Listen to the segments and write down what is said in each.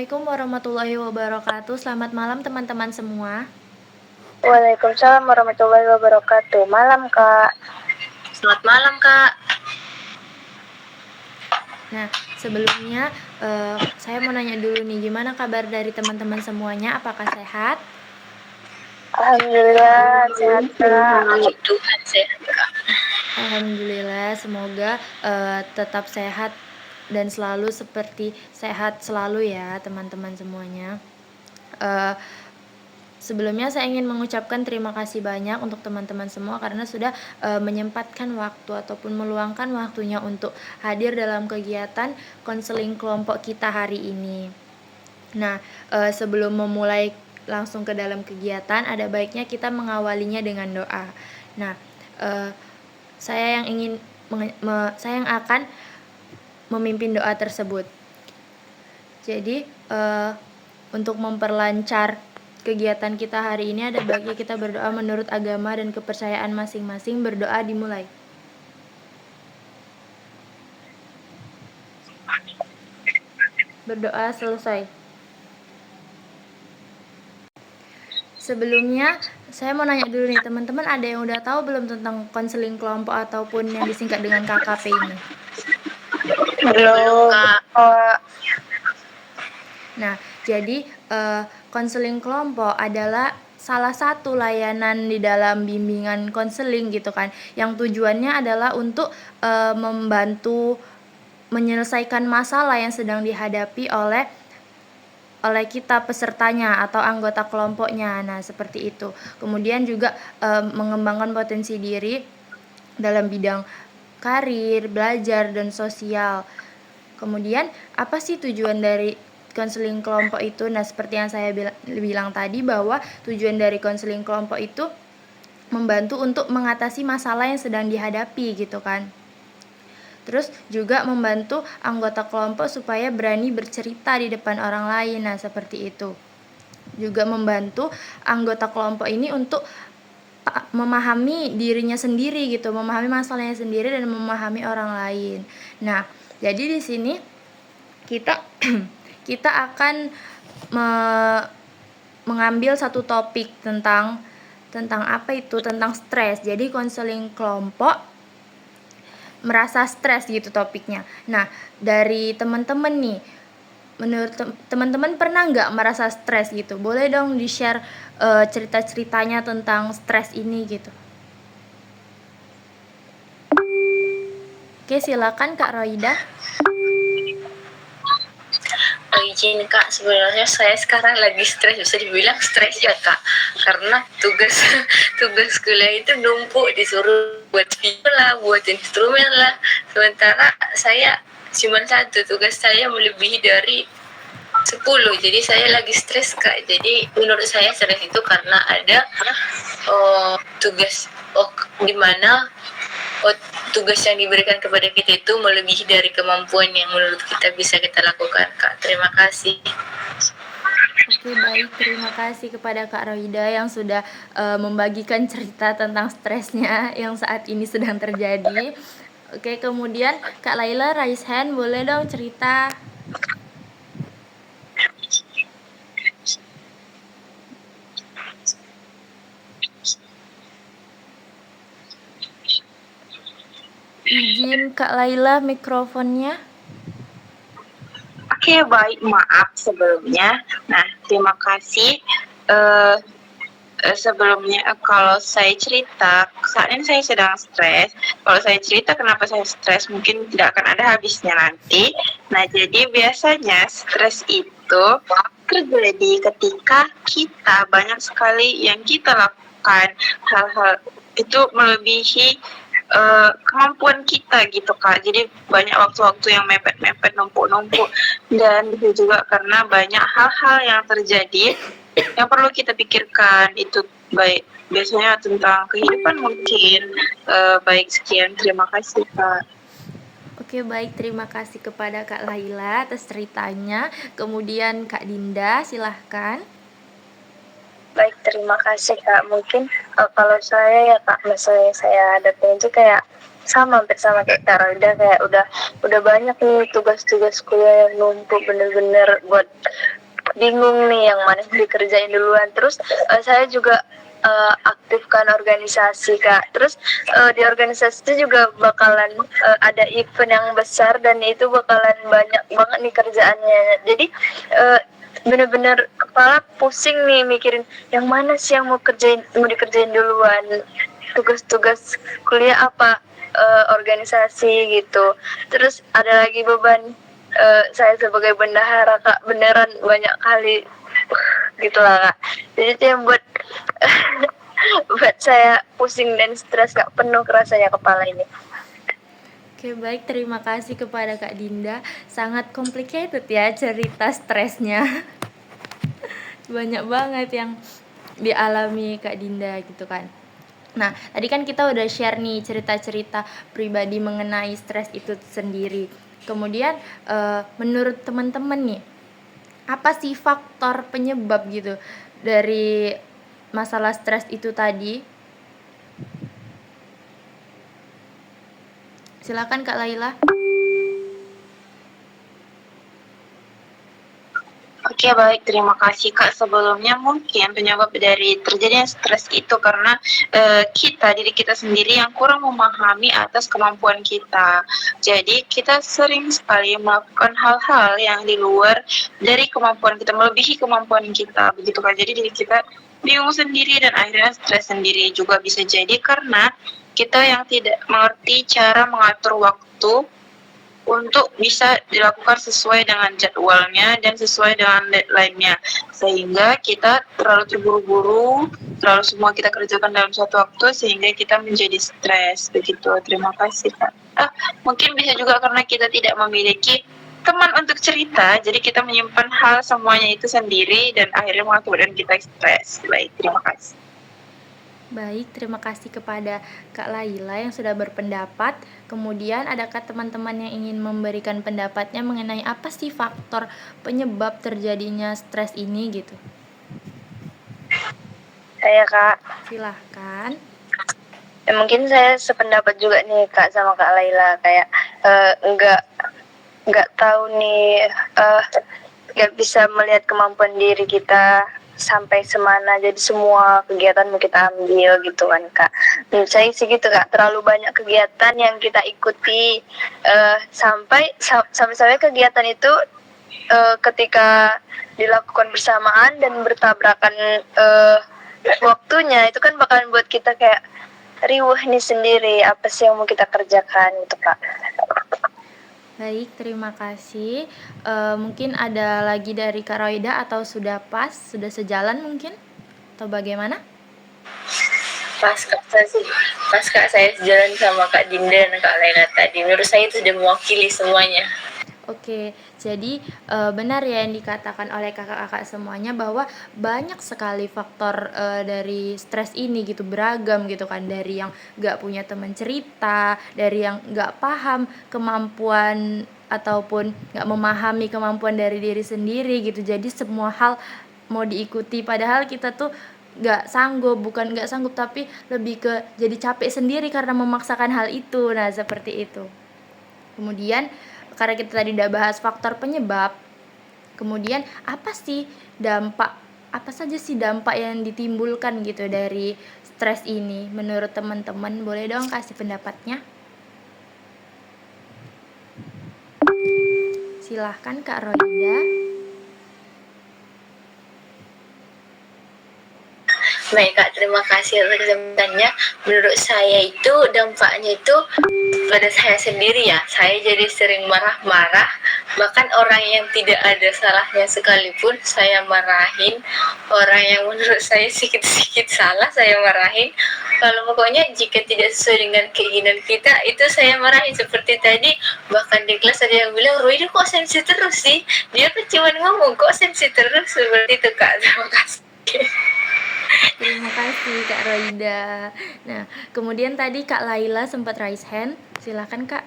Assalamualaikum warahmatullahi wabarakatuh. Selamat malam teman-teman semua. Waalaikumsalam warahmatullahi wabarakatuh. Malam, Kak. Selamat malam, Kak. Nah, sebelumnya saya mau nanya dulu nih, gimana kabar dari teman-teman semuanya? Apakah sehat? Alhamdulillah, sehat, Kak. Puji Tuhan sehat, Kak. Alhamdulillah, semoga tetap sehat dan selalu seperti sehat selalu ya teman-teman semuanya. Sebelumnya saya ingin mengucapkan terima kasih banyak untuk teman-teman semua karena sudah menyempatkan waktu ataupun meluangkan waktunya untuk hadir dalam kegiatan konseling kelompok kita hari ini. Nah, sebelum memulai langsung ke dalam kegiatan, ada baiknya kita mengawalinya dengan doa. Nah, saya yang akan memimpin doa tersebut. Jadi, untuk memperlancar kegiatan kita hari ini, ada baiknya kita berdoa menurut agama dan kepercayaan masing-masing. Berdoa dimulai. Berdoa selesai. Sebelumnya, saya mau nanya dulu nih teman-teman, ada yang udah tahu belum tentang konseling kelompok ataupun yang disingkat dengan KKP ini? Belum, Kak. Nah, jadi konseling kelompok adalah salah satu layanan di dalam bimbingan konseling gitu kan, yang tujuannya adalah untuk membantu menyelesaikan masalah yang sedang dihadapi oleh kita pesertanya atau anggota kelompoknya. Nah, seperti itu. Kemudian juga mengembangkan potensi diri dalam bidang karir, belajar, dan sosial. Kemudian, apa sih tujuan dari konseling kelompok itu? Nah, seperti yang saya bilang tadi, bahwa tujuan dari konseling kelompok itu membantu untuk mengatasi masalah yang sedang dihadapi gitu kan. Terus juga membantu anggota kelompok supaya berani bercerita di depan orang lain. Nah, seperti itu. Juga membantu anggota kelompok ini untuk memahami dirinya sendiri gitu, memahami masalahnya sendiri dan memahami orang lain. Nah, jadi di sini kita akan mengambil satu topik tentang apa itu? Tentang stres. Jadi konseling kelompok merasa stres gitu topiknya. Nah, dari teman-teman nih, menurut teman-teman pernah nggak merasa stres gitu? Boleh dong di-share cerita-ceritanya tentang stres ini gitu. Oke, silakan Kak Roida. Izin Kak, sebenarnya saya sekarang lagi stres, bisa dibilang stres ya Kak, karena tugas kuliah itu numpuk, disuruh buat video lah, buat instrumen lah, sementara saya cuma satu, tugas saya melebihi dari 10, jadi saya lagi stres Kak. Jadi menurut saya stres itu karena ada tugas dimana tugas yang diberikan kepada kita itu melebihi dari kemampuan yang menurut kita bisa kita lakukan Kak. Terima kasih. Oke, baik, terima kasih kepada Kak Roida yang sudah membagikan cerita tentang stresnya yang saat ini sedang terjadi. Oke, kemudian Kak Laila raise hand, boleh dong cerita. Izin Kak Laila mikrofonnya. Oke, baik, maaf sebelumnya. Nah, terima kasih. Sebelumnya, kalau saya cerita, saat ini saya sedang stres. Kalau saya cerita kenapa saya stres, mungkin tidak akan ada habisnya nanti. Nah, jadi biasanya stres itu terjadi ketika kita banyak sekali yang kita lakukan, hal-hal itu melebihi kemampuan kita gitu Kak. Jadi banyak waktu-waktu yang mepet-mepet, numpuk-numpuk, dan itu juga karena banyak hal-hal yang terjadi yang perlu kita pikirkan. Itu baik biasanya tentang kehidupan mungkin. Baik, sekian, terima kasih Kak. Oke, baik, terima kasih kepada Kak Laila atas ceritanya. Kemudian Kak Dinda, silahkan. Baik, terima kasih Kak. Mungkin kalau saya ya Kak, masalah yang saya hadapin itu kayak Sama hampir sama kayak Kak Roida, kayak udah banyak nih tugas-tugas kuliah yang numpuk bener-bener buat bingung nih yang mana yang dikerjain duluan. Terus saya juga aktifkan organisasi Kak. Terus di organisasi itu juga bakalan ada event yang besar dan itu bakalan banyak banget nih kerjaannya. Jadi bener-bener kepala pusing nih mikirin yang mana sih yang mau dikerjain duluan, tugas-tugas kuliah apa, organisasi gitu. Terus ada lagi beban saya sebagai bendahara Kak, beneran banyak kali gitu lah Kak. Jadi itu yang buat buat saya pusing dan stres Kak, penuh rasanya kepala ini. Oke, baik, terima kasih kepada Kak Dinda. Sangat complicated ya cerita stresnya. Banyak banget yang dialami Kak Dinda gitu kan. Nah, tadi kan kita udah share nih cerita-cerita pribadi mengenai stres itu sendiri. Kemudian menurut teman-teman nih, apa sih faktor penyebab gitu dari masalah stres itu tadi? Silakan Kak Laila. Oke, baik, terima kasih Kak. Sebelumnya mungkin penyebab dari terjadinya stres itu karena diri kita sendiri yang kurang memahami atas kemampuan kita. Jadi kita sering sekali melakukan hal-hal yang di luar dari kemampuan kita, melebihi kemampuan kita, begitu kan. Jadi diri kita bingung sendiri dan akhirnya stres sendiri. Juga bisa jadi karena kita yang tidak mengerti cara mengatur waktu untuk bisa dilakukan sesuai dengan jadwalnya dan sesuai dengan deadline-nya, sehingga kita terlalu terburu-buru, terlalu semua kita kerjakan dalam suatu waktu sehingga kita menjadi stres. Begitu. Terima kasih Kak. Mungkin bisa juga karena kita tidak memiliki teman untuk cerita, jadi kita menyimpan hal semuanya itu sendiri dan akhirnya mengakibatkan kita stres. Baik, terima kasih. Baik, terima kasih kepada Kak Laila yang sudah berpendapat. Kemudian adakah teman-teman yang ingin memberikan pendapatnya mengenai apa sih faktor penyebab terjadinya stres ini gitu? Saya Kak. Silahkan. Mungkin saya sependapat juga nih Kak sama Kak Laila, kayak nggak tahu nih, nggak bisa melihat kemampuan diri kita sampai semana, jadi semua kegiatan mau kita ambil gitu kan Kak. Menurut saya sih gitu Kak, terlalu banyak kegiatan yang kita ikuti, sampai kegiatan itu ketika dilakukan bersamaan dan bertabrakan waktunya, itu kan bakalan buat kita kayak riuh nih sendiri, apa sih yang mau kita kerjakan gitu Kak. Baik, terima kasih. Mungkin ada lagi dari Kak Roida atau sudah pas, sudah sejalan mungkin? Atau bagaimana? Pas Kak, saya sejalan sama Kak Dinda dan Kak Laila tadi. Menurut saya itu sudah mewakili semuanya. Oke, jadi benar ya yang dikatakan oleh kakak-kakak semuanya bahwa banyak sekali faktor dari stres ini gitu, beragam gitu kan, dari yang gak punya teman cerita, dari yang gak paham kemampuan ataupun gak memahami kemampuan dari diri sendiri gitu. Jadi semua hal mau diikuti padahal kita tuh bukan gak sanggup, tapi lebih ke jadi capek sendiri karena memaksakan hal itu. Nah, seperti itu. Kemudian karena kita tadi udah bahas faktor penyebab, kemudian apa saja sih dampak yang ditimbulkan gitu dari stres ini menurut teman-teman? Boleh dong kasih pendapatnya? Silahkan Kak Roida. Baik Kak, terima kasih atas kesempatannya. Menurut saya itu dampaknya itu pada saya sendiri ya. Saya jadi sering marah-marah, bahkan orang yang tidak ada salahnya sekalipun saya marahin. Orang yang menurut saya sedikit-sedikit salah saya marahin. Kalau pokoknya jika tidak sesuai dengan keinginan kita, itu saya marahin. Seperti tadi, bahkan di kelas ada yang bilang, Roy, kok sensi terus sih? Dia kan cuma ngomong, kok sensi terus? Seperti itu Kak, terima kasih. Terima kasih Kak Roida. Nah, kemudian tadi Kak Laila sempat raise hand. Silakan Kak.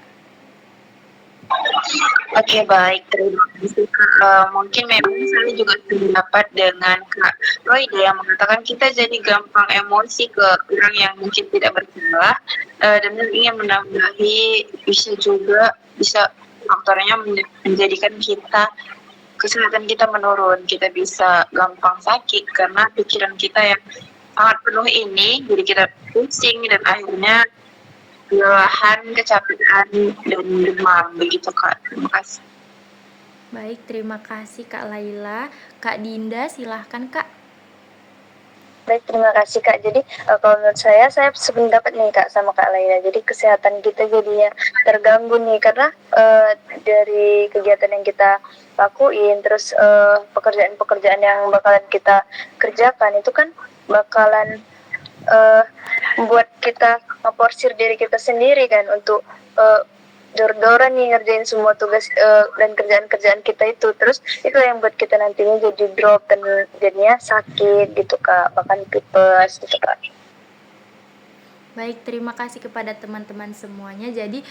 Oke, baik, terima kasih Kak. Mungkin memang saya juga sependapat dengan Kak Roida yang mengatakan kita jadi gampang emosi ke orang yang mungkin tidak bersalah, dan ingin menambahi bisa faktornya menjadikan kesehatan kita menurun. Kita bisa gampang sakit karena pikiran kita yang sangat penuh ini, jadi kita pusing dan akhirnya kelelahan, kecapean, dan demam begitu Kak. Terima kasih. Baik, terima kasih Kak Laila. Kak Dinda, silahkan Kak. Baik, terima kasih Kak. Jadi kalau menurut saya sependapat nih Kak sama Kak Laila. Jadi kesehatan kita jadinya terganggu nih karena dari kegiatan yang kita lakuin, terus pekerjaan-pekerjaan yang bakalan kita kerjakan itu kan bakalan membuat kita ngeporsir diri kita sendiri kan untuk dor-doran nih ngerjain semua tugas dan kerjaan-kerjaan kita itu. Terus itu yang buat kita nantinya jadi drop dan jadinya sakit gitu Kak, bahkan tipes gitu Kak. Baik, terima kasih kepada teman-teman semuanya. Jadi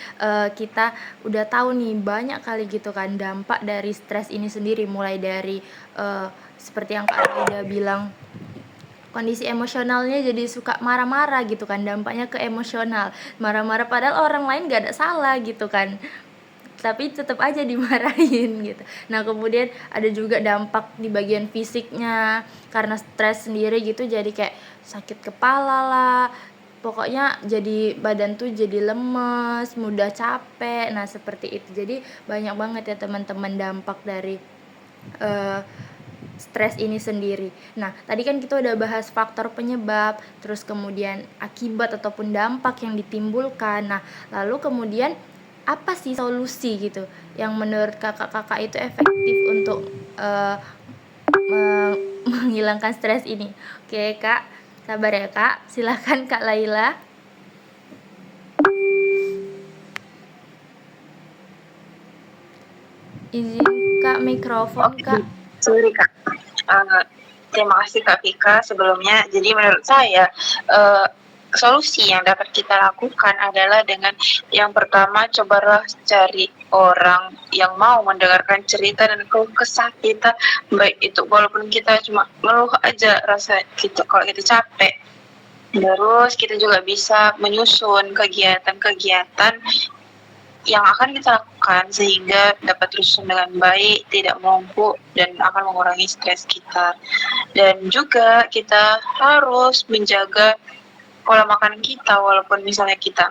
kita udah tahu nih banyak kali gitu kan dampak dari stres ini sendiri, mulai dari seperti yang Kak Aida bilang, kondisi emosionalnya jadi suka marah-marah gitu kan, dampaknya ke emosional, marah-marah padahal orang lain gak ada salah gitu kan, tapi tetap aja dimarahin gitu. Nah kemudian ada juga dampak di bagian fisiknya karena stres sendiri gitu, jadi kayak sakit kepala lah, pokoknya jadi badan tuh jadi lemes, mudah capek. Nah seperti itu. Jadi banyak banget ya teman-teman dampak dari stres ini sendiri. Nah, tadi kan kita udah bahas faktor penyebab, terus kemudian akibat ataupun dampak yang ditimbulkan. Nah, lalu kemudian apa sih solusi gitu yang menurut kakak-kakak itu efektif untuk menghilangkan stres ini? Oke, Kak. Sabar ya, Kak. Silakan Kak Laila. Izin Kak mikrofon, Kak. Sorry Kak. Terima kasih Kak Vika sebelumnya. Jadi menurut saya solusi yang dapat kita lakukan adalah dengan yang pertama, cobalah cari orang yang mau mendengarkan cerita dan keluh kesah kita, baik itu walaupun kita cuma ngeluh aja rasa kita kalau kita capek. Terus kita juga bisa menyusun kegiatan-kegiatan yang akan kita lakukan sehingga dapat tersusun dengan baik, tidak menumpuk, dan akan mengurangi stres kita. Dan juga kita harus menjaga pola makan kita, walaupun misalnya kita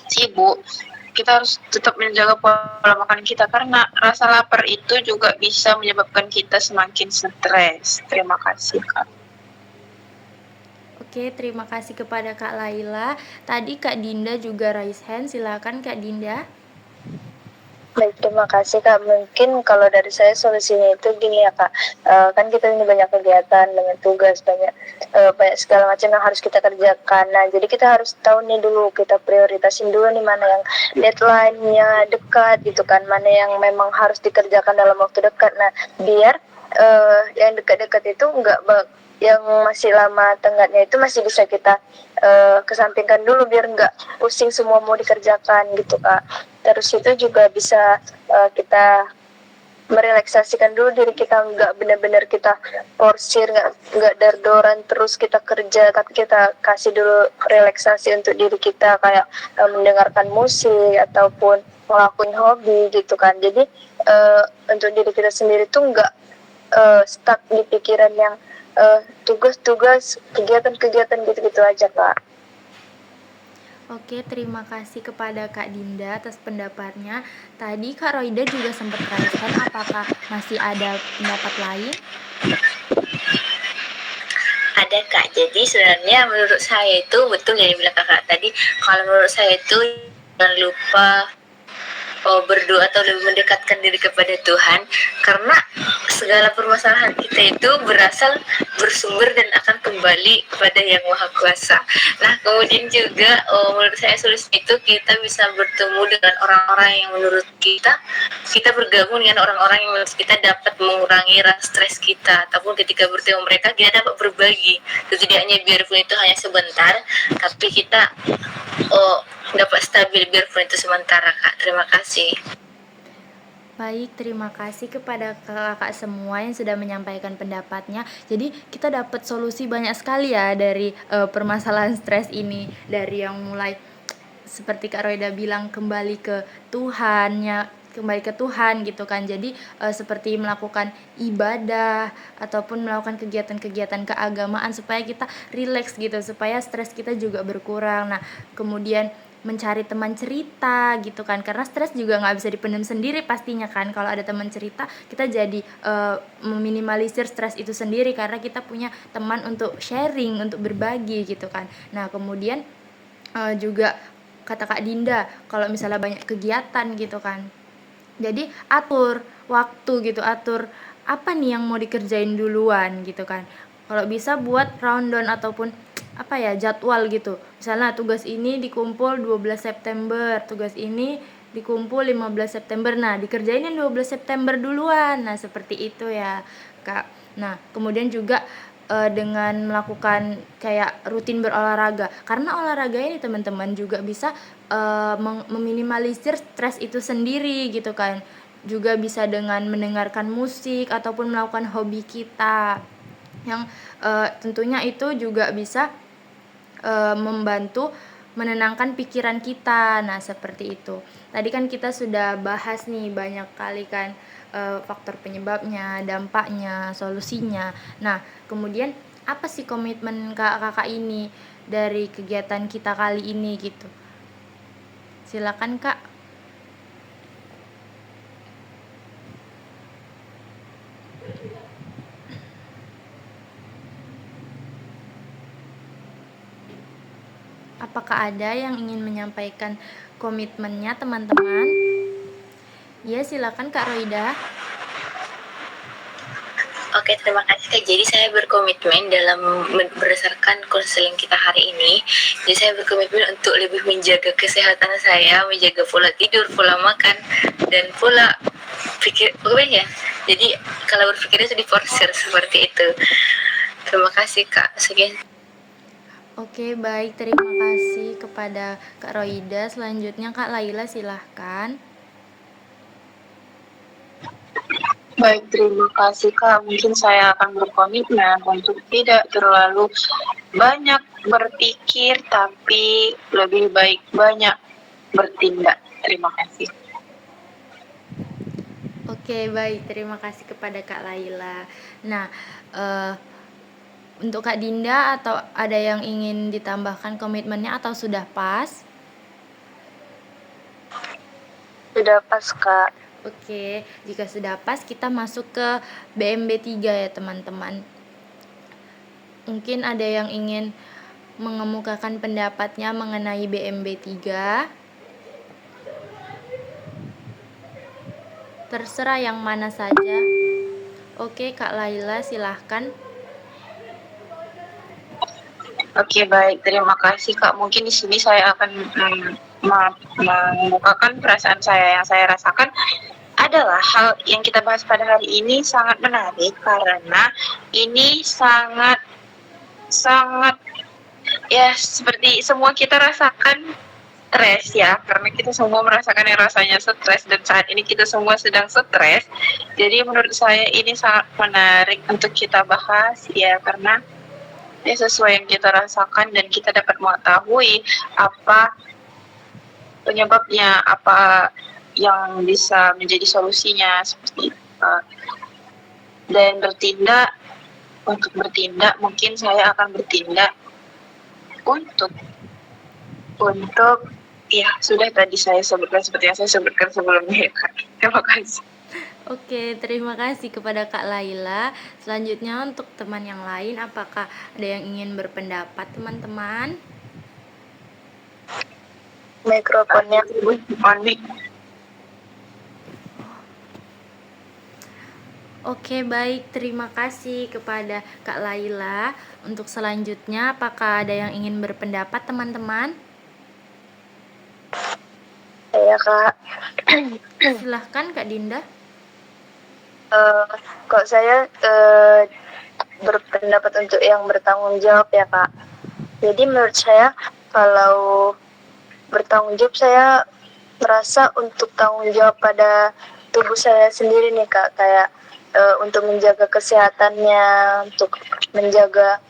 sibuk, kita harus tetap menjaga pola makan kita karena rasa lapar itu juga bisa menyebabkan kita semakin stres. Terima kasih Kak. Oke, terima kasih kepada Kak Laila. Tadi Kak Dinda juga raise hand, silakan Kak Dinda. Baik, terima kasih Kak. Mungkin kalau dari saya solusinya itu gini ya Kak, kan kita ini banyak kegiatan, banyak tugas, banyak segala macam yang harus kita kerjakan. Nah, jadi kita harus tahu nih dulu, kita prioritasin dulu nih mana yang deadline-nya dekat gitu kan, mana yang memang harus dikerjakan dalam waktu dekat. Nah, biar yang dekat-dekat itu yang masih lama tenggatnya itu masih bisa kita kesampingkan dulu biar nggak pusing semua mau dikerjakan gitu Kak. Terus itu juga bisa kita merelaksasikan dulu diri kita, nggak benar-benar kita porsir, nggak dar-doran terus kita kerja, tapi kita kasih dulu relaksasi untuk diri kita kayak mendengarkan musik ataupun ngelakuin hobi gitu kan. Jadi untuk diri kita sendiri tuh nggak stuck di pikiran yang tugas-tugas, kegiatan-kegiatan gitu-gitu aja Kak. Oke, terima kasih kepada Kak Dinda atas pendapatnya. Tadi Kak Roida juga sempat raiskan, apakah masih ada pendapat lain? Ada Kak, jadi sebenarnya menurut saya itu betul yang dibilang Kakak tadi. Kalau menurut saya itu jangan lupa berdoa atau lebih mendekatkan diri kepada Tuhan, karena segala permasalahan kita itu bersumber dan akan kembali kepada Yang Maha Kuasa. Nah, kemudian juga menurut saya solusi itu kita bisa bertemu dengan orang-orang yang menurut kita bergabung dengan orang-orang yang menurut kita dapat mengurangi rasa stres kita, ataupun ketika bertemu mereka kita dapat berbagi, setidaknya biarpun itu hanya sebentar, tapi kita dapat stabil biarpun itu sementara Kak. Terima kasih. Baik, terima kasih kepada kakak semua yang sudah menyampaikan pendapatnya. Jadi kita dapat solusi banyak sekali ya dari permasalahan stres ini. Dari yang mulai seperti Kak Roida bilang kembali ke Tuhan gitu kan. Jadi seperti melakukan ibadah ataupun melakukan kegiatan-kegiatan keagamaan supaya kita rileks gitu, supaya stres kita juga berkurang. Nah, kemudian mencari teman cerita gitu kan, karena stres juga nggak bisa dipendam sendiri pastinya kan. Kalau ada teman cerita kita jadi meminimalisir stres itu sendiri karena kita punya teman untuk sharing, untuk berbagi gitu kan. Nah, kemudian juga kata Kak Dinda, kalau misalnya banyak kegiatan gitu kan, jadi atur waktu gitu, atur apa nih yang mau dikerjain duluan gitu kan. Kalau bisa buat rundown ataupun apa ya, jadwal gitu. Misalnya tugas ini dikumpul 12 September, tugas ini dikumpul 15 September. Nah, dikerjain yang 12 September duluan. Nah, seperti itu ya, Kak. Nah, kemudian juga dengan melakukan kayak rutin berolahraga. Karena olahraga ini teman-teman juga bisa meminimalisir stres itu sendiri gitu kan. Juga bisa dengan mendengarkan musik ataupun melakukan hobi kita yang tentunya itu juga bisa membantu menenangkan pikiran kita. Nah, seperti itu. Tadi kan kita sudah bahas nih banyak kali kan faktor penyebabnya, dampaknya, solusinya. Nah, kemudian apa sih komitmen kakak ini dari kegiatan kita kali ini gitu? Silakan Kak. Apakah ada yang ingin menyampaikan komitmennya teman-teman? Ya, silakan Kak Roida. Oke, terima kasih Kak. Jadi saya berkomitmen dalam berdasarkan konseling kita hari ini. Jadi saya berkomitmen untuk lebih menjaga kesehatan saya, menjaga pola tidur, pola makan, dan pola pikir. Ya. Jadi kalau berpikirnya itu diforsir seperti itu. Terima kasih Kak. Sekian. Oke, baik. Terima kasih kepada Kak Roida. Selanjutnya Kak Laila, silahkan. Baik, terima kasih Kak. Mungkin saya akan berkomitmen untuk tidak terlalu banyak berpikir, tapi lebih baik banyak bertindak. Terima kasih. Oke, baik. Terima kasih kepada Kak Laila. Nah, untuk Kak Dinda, atau ada yang ingin ditambahkan komitmennya atau sudah pas? Sudah pas Kak. Oke, jika sudah pas kita masuk ke BMB 3 ya teman-teman. Mungkin ada yang ingin mengemukakan pendapatnya mengenai BMB 3. Terserah yang mana saja. Oke, Kak Laila, silahkan. Oke, baik. Terima kasih Kak. Mungkin di sini saya akan membukakan perasaan saya. Yang saya rasakan adalah hal yang kita bahas pada hari ini sangat menarik karena ini sangat ya seperti semua kita rasakan stres ya, karena kita semua merasakan yang rasanya stres dan saat ini kita semua sedang stres. Jadi menurut saya ini sangat menarik untuk kita bahas ya, karena ya sesuai yang kita rasakan dan kita dapat mengetahui apa penyebabnya, apa yang bisa menjadi solusinya seperti itu. Dan untuk bertindak mungkin saya akan bertindak untuk ya sudah tadi saya sebutkan seperti yang saya sebutkan sebelumnya ya Kak. Terima kasih. Oke, terima kasih kepada Kak Laila. Selanjutnya untuk teman yang lain, apakah ada yang ingin berpendapat teman-teman? Mikrofonnya. On mic. Oke, baik. Terima kasih kepada Kak Laila. Untuk selanjutnya, apakah ada yang ingin berpendapat teman-teman? Saya Kak. Silahkan Kak Dinda. Kok saya berpendapat untuk yang bertanggung jawab ya Kak. Jadi menurut saya kalau bertanggung jawab, saya merasa untuk tanggung jawab pada tubuh saya sendiri nih Kak, kayak untuk menjaga kesehatannya, untuk menjaga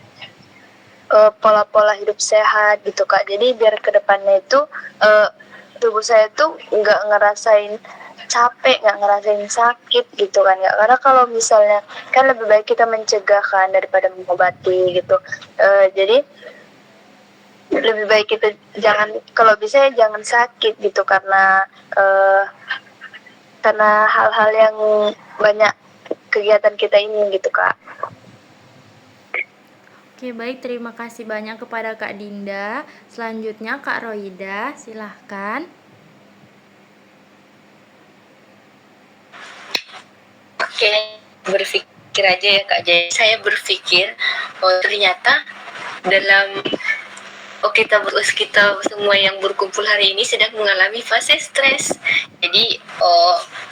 pola-pola hidup sehat gitu Kak. Jadi biar kedepannya itu tubuh saya tuh nggak ngerasain capek, nggak ngerasain sakit gitu kan ya. Karena kalau misalnya kan lebih baik kita mencegah kan daripada mengobati gitu. Jadi lebih baik kita jangan, kalau bisa ya jangan sakit gitu karena hal-hal yang banyak kegiatan kita ini gitu Kak. Oke, baik, terima kasih banyak kepada Kak Dinda. Selanjutnya Kak Roida, silahkan. Oke, berpikir aja ya Kak. Jadi saya berpikir, oh ternyata dalam kita semua yang berkumpul hari ini sedang mengalami fase stres. Jadi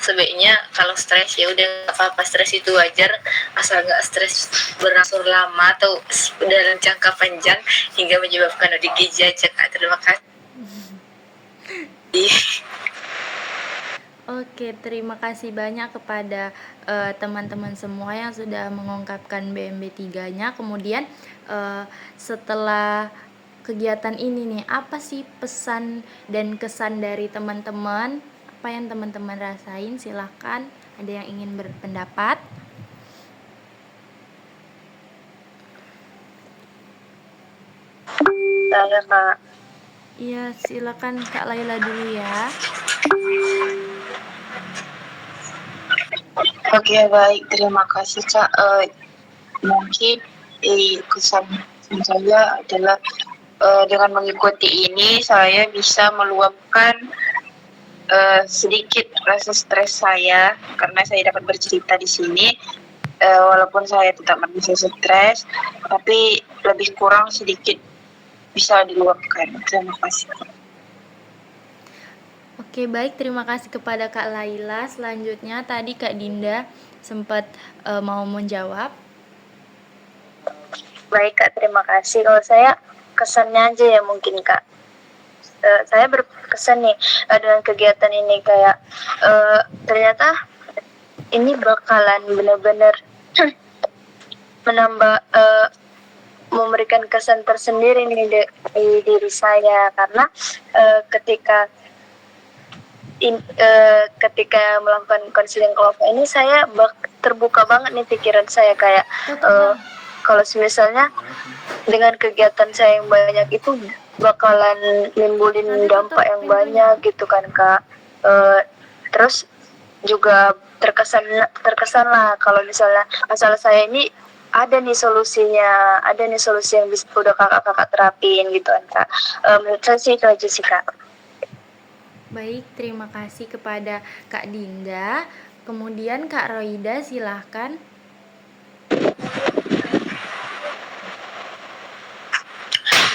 sebaiknya kalau stres ya udah nggak apa-apa, stres itu wajar asal nggak stres berangsur lama atau dalam jangka panjang hingga menyebabkan ODGJ aja Kak. Terima kasih. Oke, terima kasih banyak kepada teman-teman semua yang sudah mengungkapkan BMB 3-nya. Kemudian setelah kegiatan ini nih, apa sih pesan dan kesan dari teman-teman? Apa yang teman-teman rasain? Silahkan, ada yang ingin berpendapat? Saya Kak. Iya, silakan Kak Laila dulu ya. Oke, baik, terima kasih Kak. Mungkin kesan saya adalah dengan mengikuti ini saya bisa meluapkan sedikit rasa stres saya karena saya dapat bercerita di sini. Walaupun saya tetap merasa stres, tapi lebih kurang sedikit bisa diluapkan. Terima kasih. Oke, baik, terima kasih kepada Kak Laila. Selanjutnya tadi Kak Dinda sempat mau menjawab. Baik Kak, terima kasih. Kalau saya kesannya aja ya mungkin Kak. Saya berkesan nih dengan kegiatan ini, kayak ternyata ini bakalan benar-benar menambah memberikan kesan tersendiri nih di diri saya, karena ketika melakukan konseling kelompok ini saya terbuka banget nih pikiran saya, kayak kalau misalnya dengan kegiatan saya yang banyak itu bakalan nimbulin dampak yang banyak gitu kan Kak. Terus juga terkesan lah kalau misalnya masalah saya ini ada nih solusinya, ada nih solusi yang bisa udah kakak terapin gitu kan Kak. Menurut saya sih itu aja sih Kak. Baik, terima kasih kepada Kak Dinda. Kemudian Kak Roida, silahkan.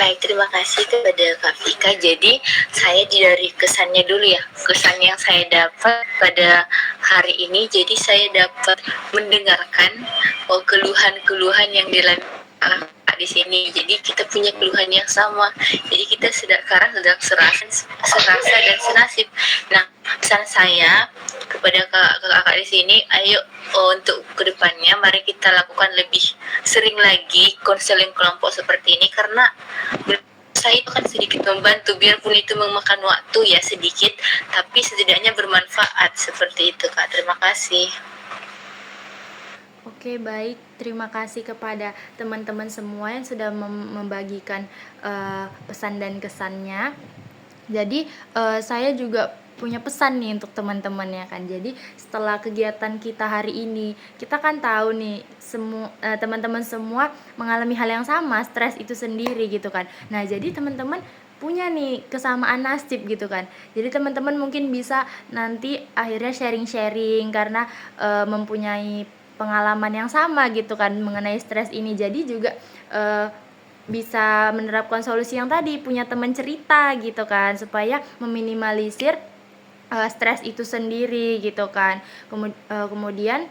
Baik, terima kasih kepada Kak Vika. Jadi saya dari kesannya dulu ya. Kesan yang saya dapat pada hari ini, jadi saya dapat mendengarkan keluhan-keluhan yang dialami di sini. Jadi kita punya keluhan yang sama. Jadi kita sekarang sedang serasa dan senasib. Nah, pesan saya kepada kakak-kakak di sini, ayo untuk kedepannya mari kita lakukan lebih sering lagi konseling kelompok seperti ini, karena saya itu kan sedikit membantu, biarpun itu memakan waktu ya sedikit, tapi setidaknya bermanfaat seperti itu Kak. Terima kasih. Oke, baik, terima kasih kepada teman-teman semua yang sudah membagikan pesan dan kesannya. Jadi saya juga punya pesan nih untuk teman-teman ya kan. Jadi setelah kegiatan kita hari ini, kita kan tahu nih teman-teman semua mengalami hal yang sama, stres itu sendiri gitu kan. Nah, jadi teman-teman punya nih kesamaan nasib gitu kan. Jadi teman-teman mungkin bisa nanti akhirnya sharing-sharing karena mempunyai pengalaman yang sama gitu kan mengenai stres ini. Jadi juga bisa menerapkan solusi yang tadi, punya teman cerita gitu kan, supaya meminimalisir stres itu sendiri gitu kan. Kemudian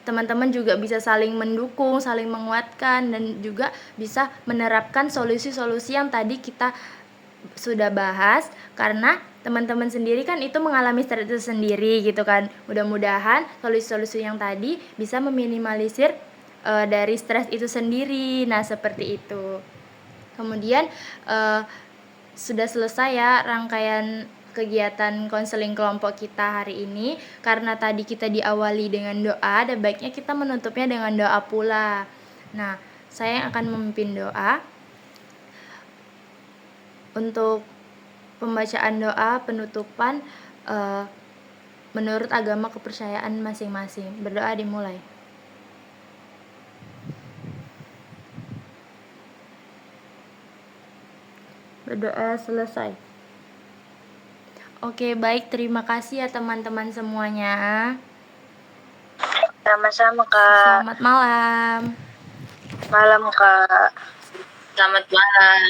teman-teman juga bisa saling mendukung, saling menguatkan, dan juga bisa menerapkan solusi-solusi yang tadi kita sudah bahas, karena teman-teman sendiri kan itu mengalami stres itu sendiri gitu kan. Mudah-mudahan solusi-solusi yang tadi bisa meminimalisir dari stres itu sendiri. Nah, seperti itu. Kemudian sudah selesai ya rangkaian kegiatan konseling kelompok kita hari ini. Karena tadi kita diawali dengan doa, dan baiknya kita menutupnya dengan doa pula. Nah, saya akan memimpin doa. Untuk pembacaan doa penutupan menurut agama kepercayaan masing-masing. Berdoa dimulai. Berdoa selesai. Oke, baik. Terima kasih ya teman-teman semuanya. Sama-sama Kak. Selamat malam. Malam Kak. Selamat malam.